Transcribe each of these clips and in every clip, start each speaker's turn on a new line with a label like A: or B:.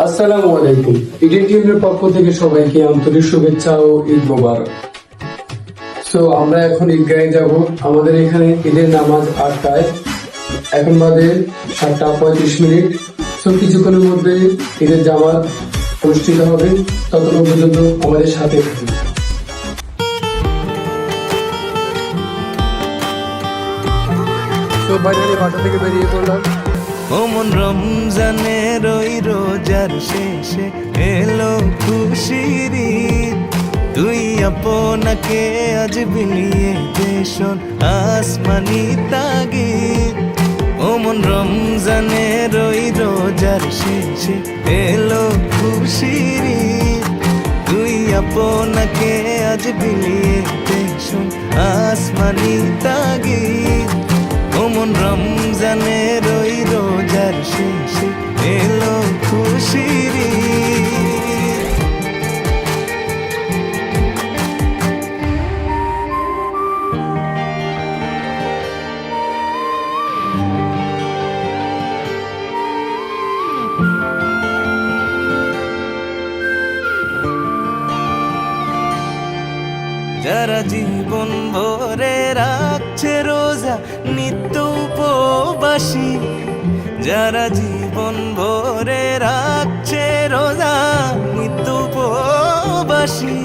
A: আসসালামু আলাইকুম। ইডেন টিমের পক্ষ থেকে সবাইকে আন্তরিক শুভেচ্ছা ও ঈদ মোবারক। সো আমরা এখন ঈদগাহে যাব। আমাদের এখানে ঈদের নামাজ 8টায়, এখন বাজে 7টা 35 মিনিট। সো কিছুক্ষণের মধ্যে ঈদের জামাত অনুষ্ঠিত হবে। ততক্ষণ পর্যন্ত আমাদের সাথে থাকুন। তো বাইরে বাসা থেকে বেরিয়ে পড়লাম।
B: ওমন রমজানের ওই রোজার শেষে এলো খুশির ঈদ। তুই আপনাকে আজ বিলিয়ে দেশন আসমানি তাগিদ। ওমন রমজানের ওই রোজার শেষে এলো খুশির ঈদ। তুই আপনাকে আজ বিলিয়ে দেশন আসমানি তাগিদ। ওমন রমজানের ওই রোজার শেষে এলো খুশির ঈদ। যারা জীবন ভরে রাখছে রোজা নিত্য উপবাসী, যারা জীবন ভরে রাখছে রোজা নিত্য উপবাসী,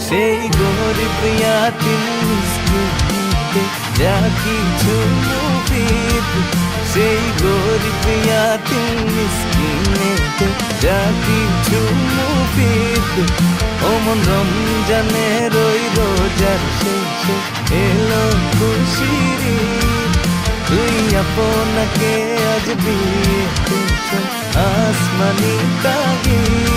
B: সেই গরিব ইয়াতীম মিসকিনকে যা কিছু মুফিদ, সেই গরিব ইয়াতীম মিসকিনকে যা কিছু মুফিদ। ওমন রমজানের ওই রোজার শেষে এলো খুশির ঈদ। তুই আপনাকে আজ বিয়ে আসমানি তাগিদ।